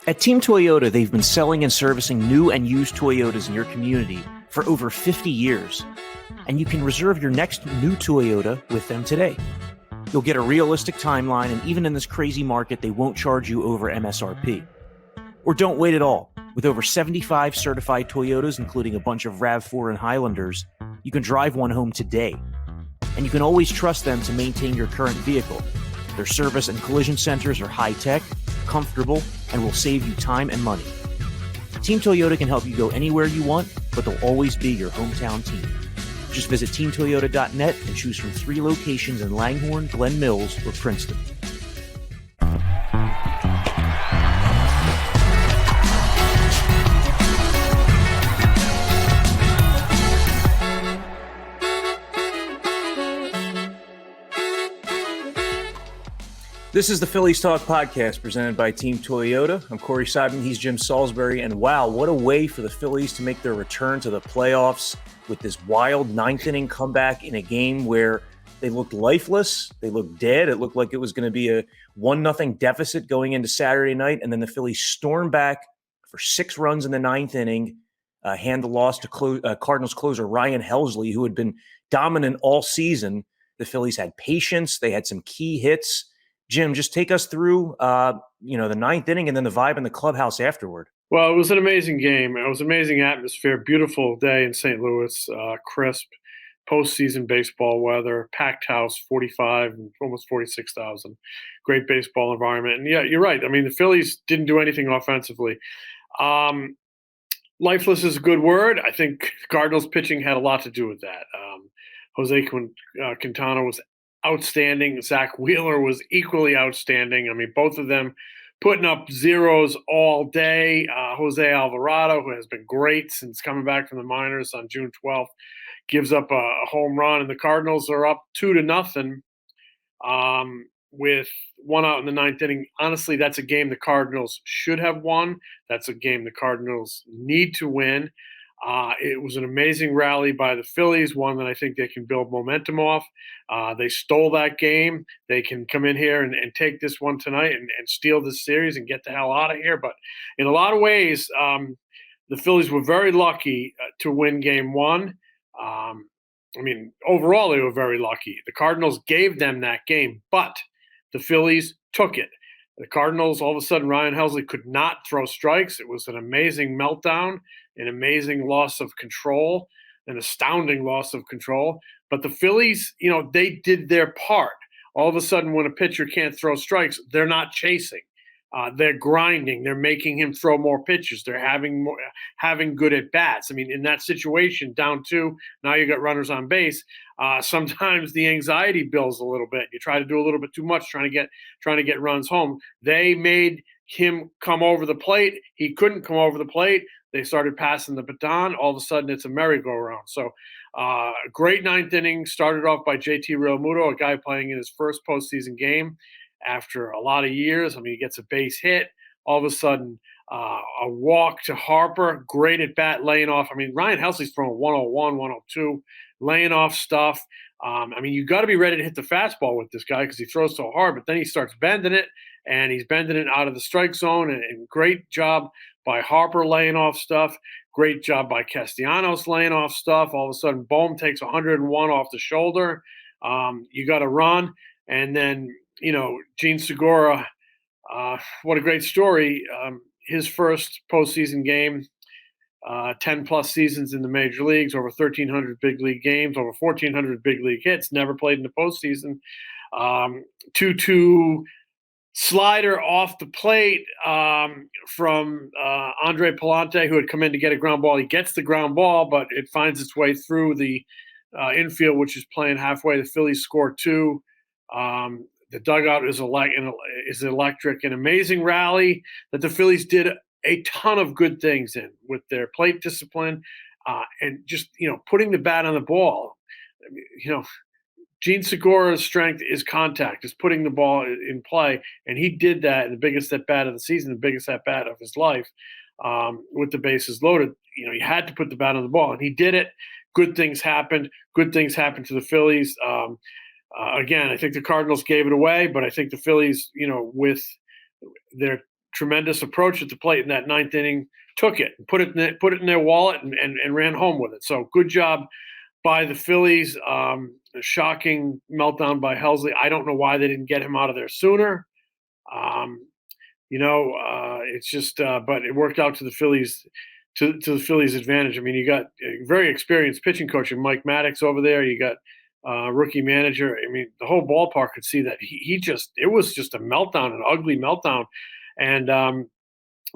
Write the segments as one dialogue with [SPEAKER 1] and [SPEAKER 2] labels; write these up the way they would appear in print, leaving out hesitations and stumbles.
[SPEAKER 1] At Team Toyota, they've been selling and servicing new and used Toyotas in your community for over 50 years. And you can reserve your next new Toyota with them today. You'll get a realistic timeline, and even in this crazy market, they won't charge you over MSRP. Or don't wait at all. With over 75 certified Toyotas, including a bunch of RAV4 and Highlanders, you can drive one home today. And you can always trust them to maintain your current vehicle. Their service and collision centers are high-tech, comfortable, and will save you time and money. Team Toyota can help you go anywhere you want, but they'll always be your hometown team. Just visit teamtoyota.net and choose from 3 locations in Langhorne, Glen Mills, or Princeton. This is the Phillies Talk podcast presented by Team Toyota. I'm Corey Seidman. He's Jim Salisbury. And wow, what a way for the Phillies to make their return to the playoffs with this wild 9th inning comeback in a game where they looked lifeless. They looked dead. It looked like it was going to be a 1-0 deficit going into Saturday night. And then the Phillies stormed back for 6 runs in the 9th inning, hand the loss to Cardinals closer Ryan Helsley, who had been dominant all season. The Phillies had patience. They had some key hits. Jim, just take us through, the 9th inning and then the vibe in the clubhouse afterward.
[SPEAKER 2] Well, it was an amazing game. It was an amazing atmosphere. Beautiful day in St. Louis, crisp, postseason baseball weather, packed house, 45 and almost 46,000. Great baseball environment. And yeah, you're right. I mean, the Phillies didn't do anything offensively. Lifeless is a good word. I think Cardinals pitching had a lot to do with that. Jose Quintana was outstanding. Zach Wheeler was equally outstanding. I mean, both of them putting up zeros all day. Jose Alvarado, who has been great since coming back from the minors on June 12th, gives up a home run, and the Cardinals are up 2-0 with 1 out in the 9th inning. Honestly, that's a game the Cardinals should have won. That's a game the Cardinals need to win. It was an amazing rally by the Phillies, one that I think they can build momentum off. They stole that game. They can come in here and take this one tonight and steal this series and get the hell out of here. But in a lot of ways, the Phillies were very lucky to win game 1. Overall, they were very lucky. The Cardinals gave them that game, but the Phillies took it. The Cardinals, all of a sudden, Ryan Helsley could not throw strikes. It was an amazing meltdown, an amazing loss of control, an astounding loss of control. But the Phillies, they did their part. All of a sudden, when a pitcher can't throw strikes, they're not chasing. They're grinding. They're making him throw more pitches. They're having good at bats. I mean, in that situation, down 2, now you got runners on base. Sometimes the anxiety builds a little bit. You try to do a little bit too much, trying to get runs home. They made him come over the plate. He couldn't come over the plate. They started passing the baton. All of a sudden, it's a merry-go-round. So, great 9th inning. Started off by JT Realmuto, a guy playing in his first postseason game after a lot of years. I mean, he gets a base hit. All of a sudden, a walk to Harper. Great at bat, laying off. I mean, Ryan Helsley's throwing 101, 102, laying off stuff. You got to be ready to hit the fastball with this guy because he throws so hard, but then he starts bending it, and he's bending it out of the strike zone. And great job by Harper laying off stuff. Great job by Castellanos laying off stuff. All of a sudden, Bohm takes 101 off the shoulder. You got to run. And then, Gene Segura, what a great story. His first postseason game, 10-plus seasons in the major leagues, over 1,300 big league games, over 1,400 big league hits, never played in the postseason. 2-2 slider off the plate from Andre Palante, who had come in to get a ground ball. He gets the ground ball, but it finds its way through the infield, which is playing halfway. The Phillies score 2. The dugout is electric. An amazing rally that the Phillies did a ton of good things in with their plate discipline and just, putting the bat on the ball. Gene Segura's strength is contact, is putting the ball in play, and he did that in the biggest at-bat of the season, the biggest at-bat of his life with the bases loaded. He had to put the bat on the ball, and he did it. Good things happened. Good things happened to the Phillies. Again, I think the Cardinals gave it away, but I think the Phillies, with their tremendous approach at the plate in that ninth inning, took it, and put it in their wallet, and ran home with it. So good job by the Phillies. A shocking meltdown by Helsley. I don't know why they didn't get him out of there sooner. It's just, but it worked out to the Phillies, to the Phillies' advantage. I mean, you got a very experienced pitching coach in Mike Maddox over there. You got rookie manager. I mean, the whole ballpark could see that it was just a meltdown, an ugly meltdown, and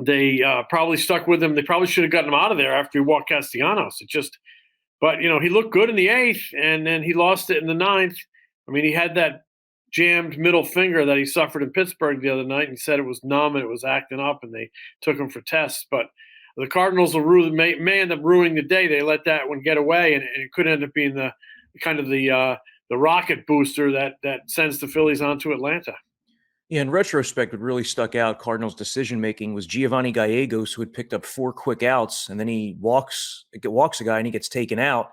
[SPEAKER 2] they probably stuck with him. They probably should have gotten him out of there after he walked Castellanos. But he looked good in the eighth, and then he lost it in the ninth. I mean, he had that jammed middle finger that he suffered in Pittsburgh the other night, and he said it was numb and it was acting up, and they took him for tests. But the Cardinals may end up ruining the day. They let that one get away, and it could end up being the kind of the rocket booster that sends the Phillies on to Atlanta.
[SPEAKER 1] Yeah, in retrospect, what really stuck out Cardinals' decision-making was Giovanni Gallegos, who had picked up 4 quick outs, and then he walks a guy and he gets taken out.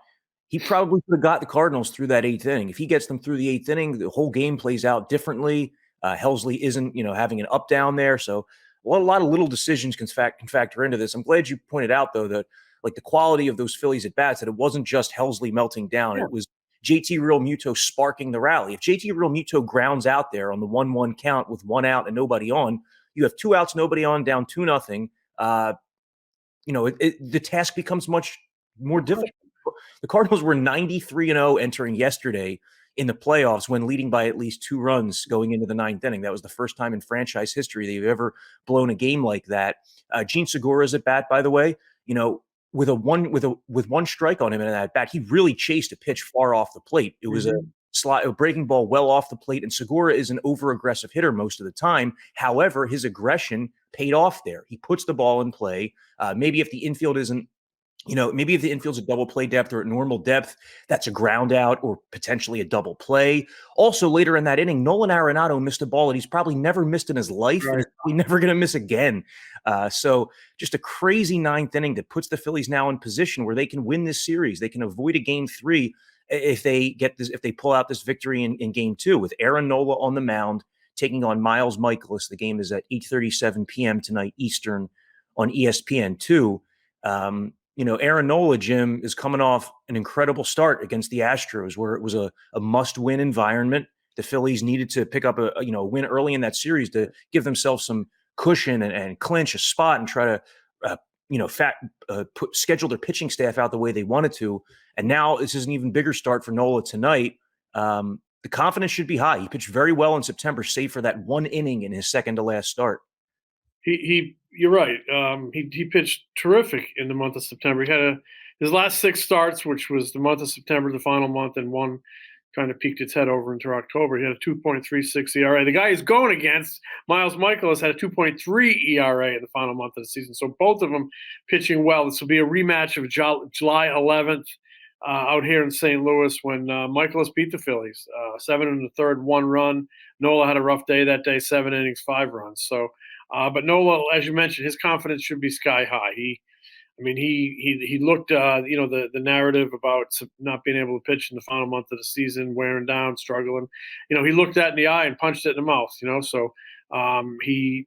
[SPEAKER 1] He probably could have got the Cardinals through that 8th inning. If he gets them through the 8th inning, the whole game plays out differently. Helsley isn't, having an up-down there. So a lot of little decisions can factor into this. I'm glad you pointed out, though, that like the quality of those Phillies at-bats, that it wasn't just Helsley melting down. Yeah. It was JT Realmuto sparking the rally. If JT Realmuto grounds out there on the 1-1 count with 1 out and nobody on, you have 2 outs, nobody on, down 2-0. The task becomes much more difficult. The Cardinals were 93-0 entering yesterday in the playoffs when leading by at least 2 runs going into the 9th inning. That was the first time in franchise history they've ever blown a game like that. Gene Segura's at bat, by the way, with one strike on him in that bat, he really chased a pitch far off the plate. It was a breaking ball well off the plate, and Segura is an over-aggressive hitter most of the time. However, his aggression paid off there. He puts the ball in play. Maybe if the infield's at double play depth or at normal depth, that's a ground out or potentially a double play. Also, later in that inning, Nolan Arenado missed a ball that he's probably never missed in his life, right, and he's probably never going to miss again. So just a crazy 9th inning that puts the Phillies now in position where they can win this series. They can avoid a Game 3 if they pull out this victory in Game 2 with Aaron Nola on the mound taking on Miles Mikolas. The game is at 8:37 p.m. tonight Eastern on ESPN2. Aaron Nola, Jim, is coming off an incredible start against the Astros, where it was a must-win environment. The Phillies needed to pick up a win early in that series to give themselves some cushion and clinch a spot and try to schedule their pitching staff out the way they wanted to. And now this is an even bigger start for Nola tonight. The confidence should be high. He pitched very well in September, save for that 1 inning in his second to last start.
[SPEAKER 2] You're right. He pitched terrific in the month of September. He had his last 6 starts, which was the month of September, the final month, and one kind of peeked its head over into October. He had a 2.36 ERA. The guy he's going against, Miles Mikolas, had a 2.3 ERA in the final month of the season. So both of them pitching well. This will be a rematch of July 11th out here in St. Louis when Mikolas beat the Phillies. 7 1/3, 1 run. Nola had a rough day that day, 7 innings, 5 runs. So, but Nola, as you mentioned, his confidence should be sky high. He looked, the narrative about not being able to pitch in the final month of the season, wearing down, struggling. He looked that in the eye and punched it in the mouth. So he's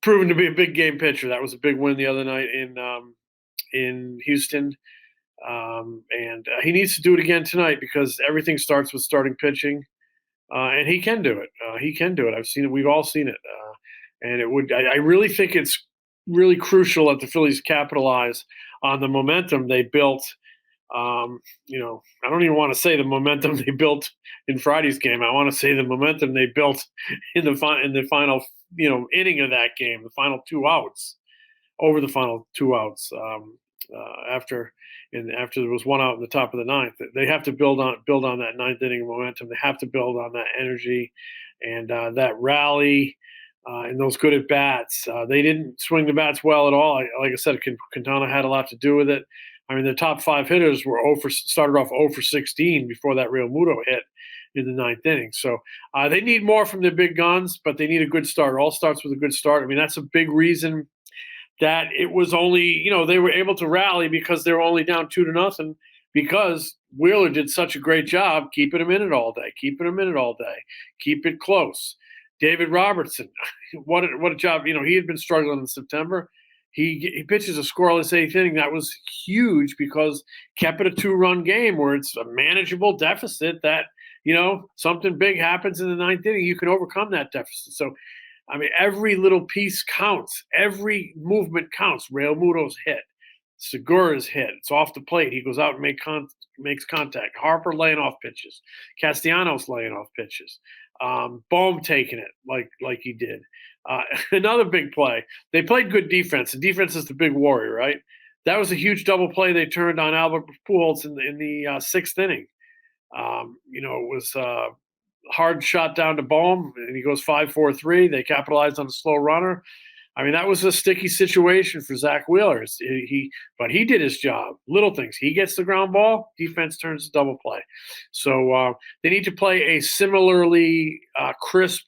[SPEAKER 2] proven to be a big game pitcher. That was a big win the other night in Houston, and he needs to do it again tonight because everything starts with starting pitching, and he can do it. He can do it. I've seen it. We've all seen it, and it would. I really think it's really crucial that the Phillies capitalize on the momentum they built. I don't even want to say the momentum they built in Friday's game. I want to say the momentum they built in the final, inning of that game, the final 2 outs, over the final 2 outs. After there was 1 out in the top of the 9th, they have to build on that 9th inning momentum. They have to build on that energy and that rally. And those good at bats. They didn't swing the bats well at all. Like I said, Quintana had a lot to do with it. I mean, the top 5 hitters started off 0 for 16 before that Realmuto hit in the 9th inning. So they need more from their big guns, but they need a good start. It all starts with a good start. I mean, that's a big reason that it was only, they were able to rally because they were only down 2-0 because Wheeler did such a great job keeping them in it all day, keep it close. David Robertson, what a job. He had been struggling in September. He pitches a scoreless eighth inning. That was huge because kept it a 2-run game where it's a manageable deficit that, something big happens in the ninth inning, you can overcome that deficit. So, every little piece counts. Every movement counts. Real Muto's hit. Segura's hit. It's off the plate. He goes out and makes contact. Harper laying off pitches. Castellanos laying off pitches. Bohm taking it like he did. Another big play. They played good defense. And defense is the big worry, right? That was a huge double play they turned on Albert Pujols in the sixth inning. It was hard shot down to Bohm, and he goes 5-4-3. They capitalized on a slow runner. That was a sticky situation for Zach Wheeler. But he did his job. Little things. He gets the ground ball. Defense turns to double play. So they need to play a similarly crisp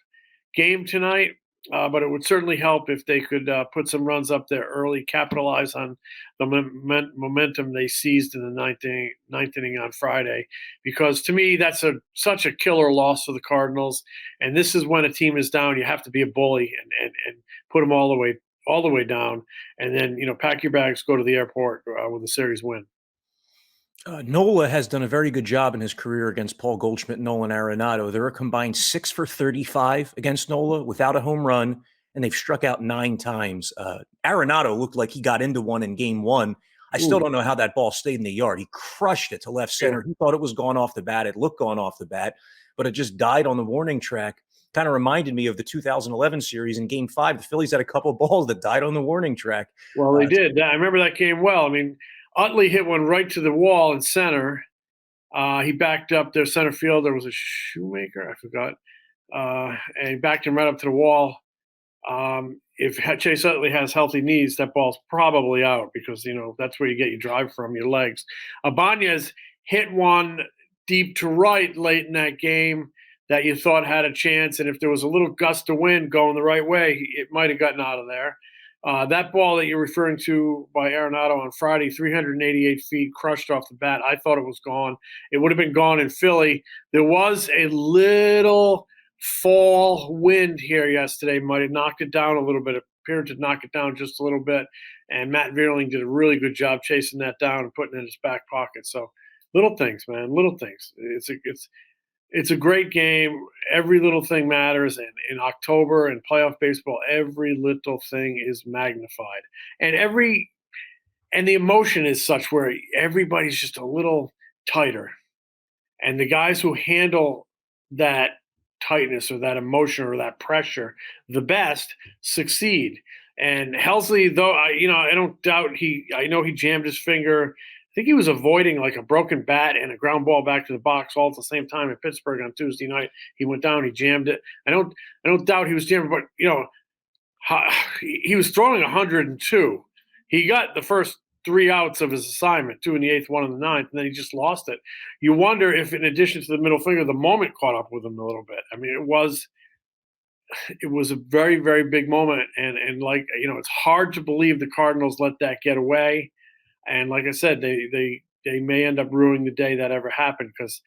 [SPEAKER 2] game tonight. But it would certainly help if they could put some runs up there early, capitalize on the momentum they seized in the ninth inning on Friday. Because to me, that's such a killer loss for the Cardinals. And this is when a team is down, you have to be a bully and put them all the way down, and then pack your bags, go to the airport with a series win.
[SPEAKER 1] Nola has done a very good job in his career against Paul Goldschmidt and Nolan Arenado. They're a combined 6 for 35 against Nola without a home run, and they've struck out 9 times. Arenado looked like he got into one in game 1. I still don't know how that ball stayed in the yard. He crushed it to left center. He thought it was gone off the bat. It looked gone off the bat, but it just died on the warning track. Kind of reminded me of the 2011 series in Game 5. The Phillies had a couple of balls that died on the warning track.
[SPEAKER 2] Well, they did. I remember that game well. Utley hit one right to the wall in center. He backed up their center fielder. Was a Shoemaker, I forgot. And he backed him right up to the wall. If Chase Utley has healthy knees, that ball's probably out because, that's where you get your drive from, your legs. Ibanez hit one deep to right late in that game that you thought had a chance. And if there was a little gust of wind going the right way, it might have gotten out of there. That ball that you're referring to by Arenado on Friday, 388 feet, crushed off the bat. I thought it was gone. It would have been gone in Philly. There was a little fall wind here yesterday. Might have knocked it down a little bit. It appeared to knock it down just a little bit. And Matt Vierling did a really good job chasing that down and putting it in his back pocket. So little things, man, little things. It's a great game. Every little thing matters. And in October and playoff baseball, every little thing is magnified. And the emotion is such where everybody's just a little tighter. And the guys who handle that tightness or that emotion or that pressure the best succeed. And Helsley, though, I don't doubt I know he jammed his finger. I think he was avoiding like a broken bat and a ground ball back to the box all at the same time in Pittsburgh on Tuesday night. He went down, he jammed it. I don't doubt he was jamming, but he was throwing 102. He got the first 3 outs of his assignment, 2 in the 8th, 1 in the 9th, and then he just lost it. You wonder if, in addition to the middle finger, the moment caught up with him a little bit. It was a very, very big moment, and it's hard to believe the Cardinals let that get away. And like I said, they may end up ruining the day that ever happened because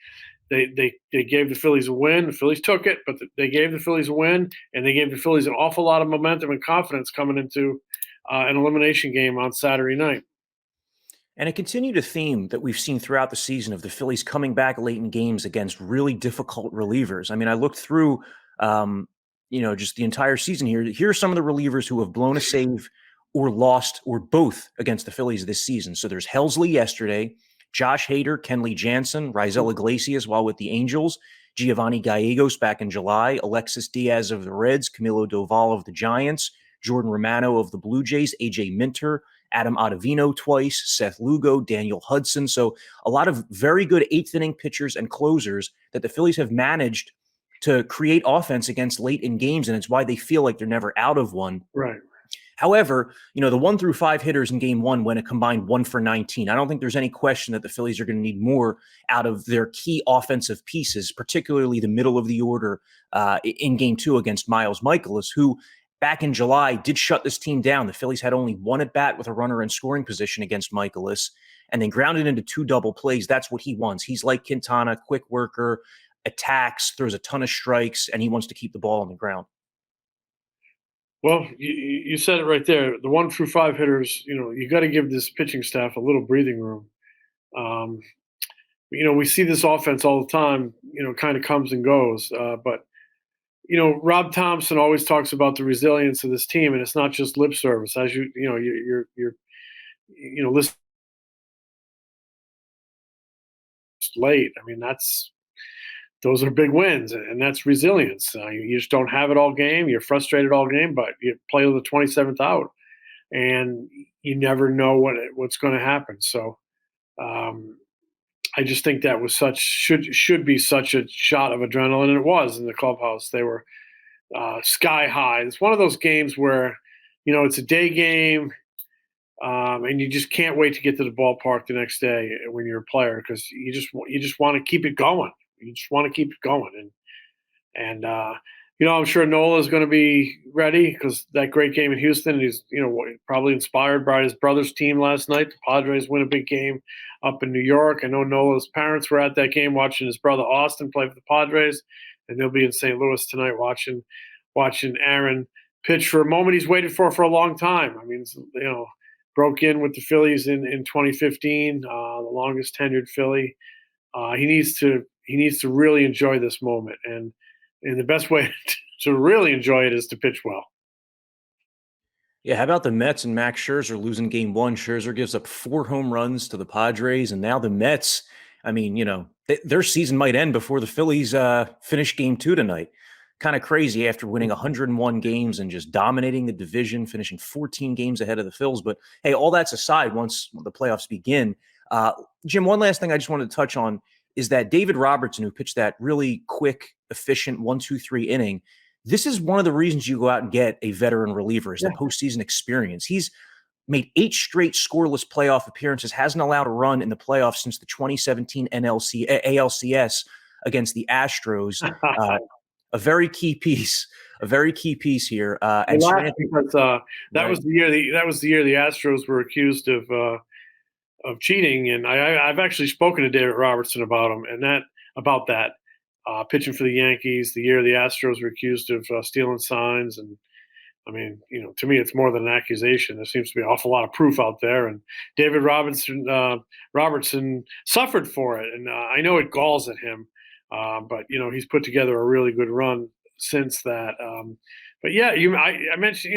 [SPEAKER 2] they gave the Phillies a win. The Phillies took it, but they gave the Phillies a win, and they gave the Phillies an awful lot of momentum and confidence coming into an elimination game on Saturday night.
[SPEAKER 1] And it continued a theme that we've seen throughout the season of the Phillies coming back late in games against really difficult relievers. I looked through, just the entire season here. Here are some of the relievers who have blown a save or lost or both against the Phillies this season. So there's Helsley yesterday, Josh Hader, Kenley Jansen, Raisel Iglesias while with the Angels, Giovanni Gallegos back in July, Alexis Diaz of the Reds, Camilo Doval of the Giants, Jordan Romano of the Blue Jays, AJ Minter, Adam Ottavino twice, Seth Lugo, Daniel Hudson. So a lot of very good 8th inning pitchers and closers that the Phillies have managed to create offense against late in games, and it's why they feel like they're never out of one.
[SPEAKER 2] Right.
[SPEAKER 1] However, the 1 through 5 hitters in game 1 went a combined 1 for 19. I don't think there's any question that the Phillies are going to need more out of their key offensive pieces, particularly the middle of the order in game 2 against Miles Mikolas, who back in July did shut this team down. The Phillies had only 1 at bat with a runner in scoring position against Mikolas, and then grounded into 2 double plays. That's what he wants. He's like Quintana, quick worker, attacks, throws a ton of strikes, and he wants to keep the ball on the ground.
[SPEAKER 2] Well, you said it right there. The 1-5 hitters, you got to give this pitching staff a little breathing room. Um, we see this offense all the time, kind of comes and goes. But Rob Thompson always talks about the resilience of this team, and it's not just lip service. As you're listening late. I mean, those are big wins, and that's resilience. You just don't have it all game. You're frustrated all game, but you play to the 27th out, and you never know what's going to happen. So I just think that was should be such a shot of adrenaline, and it was in the clubhouse. They were sky high. It's one of those games where it's a day game. And you just can't wait to get to the ballpark the next day when you're a player, because you just want to keep it going. You just want to keep it going, and I'm sure Nola is going to be ready because that great game in Houston. He's probably inspired by his brother's team last night. The Padres win a big game up in New York. I know Nola's parents were at that game watching his brother Austin play for the Padres, and they'll be in St. Louis tonight watching Aaron pitch for a moment he's waited for a long time. I mean, broke in with the Phillies in 2015, the longest tenured Philly. He needs to really enjoy this moment, and the best way to really enjoy it is to pitch well.
[SPEAKER 1] Yeah, how about the Mets and Max Scherzer losing game one? Scherzer gives up 4 home runs to the Padres, and now the Mets, I mean, their season might end before the Phillies finish game 2 tonight. Kind of crazy after winning 101 games and just dominating the division, finishing 14 games ahead of the Phils. But hey, all that's aside, once the playoffs begin. Jim, one last thing I just wanted to touch on is that David Robertson, who pitched that really quick, efficient 1-2-3 inning, this is one of the reasons you go out and get a veteran reliever, is the postseason experience. He's made 8 straight scoreless playoff appearances, hasn't allowed a run in the playoffs since the 2017 ALCS against the Astros. A very key piece here. And
[SPEAKER 2] because that was the year the Astros were accused of cheating, and I've actually spoken to David Robertson about him and that pitching for the Yankees the year the Astros were accused of stealing signs. And I mean, to me, it's more than an accusation. There seems to be an awful lot of proof out there, and David Robertson suffered for it, and I know it galls at him. But he's put together a really good run since that. But yeah, I mentioned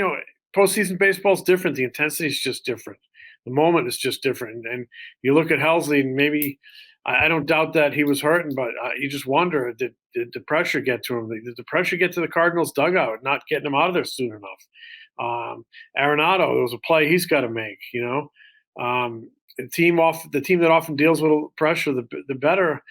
[SPEAKER 2] postseason baseball is different. The intensity is just different. The moment is just different. And you look at Helsley, and maybe I don't doubt that he was hurting, but you just wonder, did the pressure get to him? Did the pressure get to the Cardinals dugout, not getting him out of there soon enough? Arenado, there was a play he's got to make. The team that often deals with pressure, the better.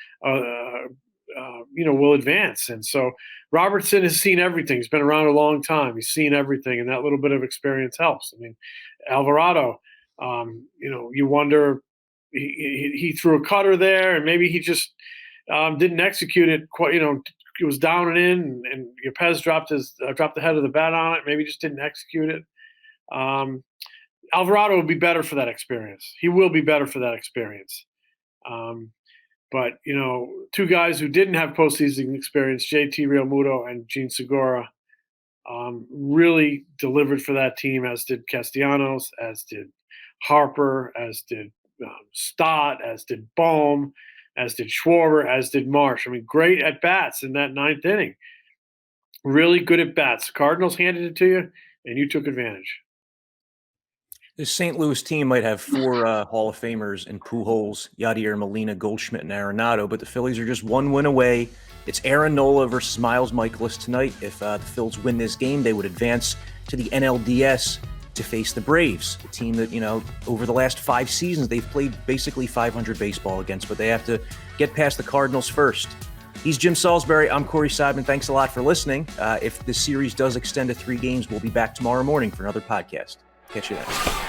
[SPEAKER 2] Will advance. And so Robertson has seen everything. He's been around a long time. He's seen everything, and that little bit of experience helps. I mean, Alvarado, you wonder, he threw a cutter there, and maybe he just didn't execute it quite. It was down and in, and Yepez dropped the head of the bat on it. Maybe just didn't execute it. Alvarado will be better for that experience. He will be better for that experience. But, 2 guys who didn't have postseason experience, JT Realmuto and Gene Segura, really delivered for that team, as did Castellanos, as did Harper, as did Stott, as did Bohm, as did Schwarber, as did Marsh. I mean, great at-bats in that 9th inning. Really good at-bats. The Cardinals handed it to you, and you took advantage.
[SPEAKER 1] This St. Louis team might have 4 Hall of Famers in Pujols, Yadier Molina, Goldschmidt, and Arenado, but the Phillies are just 1 win away. It's Aaron Nola versus Miles Mikolas tonight. If the Phils win this game, they would advance to the NLDS to face the Braves, a team that, over the last 5 seasons, they've played basically 500 baseball against, but they have to get past the Cardinals first. He's Jim Salisbury. I'm Corey Seidman. Thanks a lot for listening. If this series does extend to 3 games, we'll be back tomorrow morning for another podcast. Catch you then.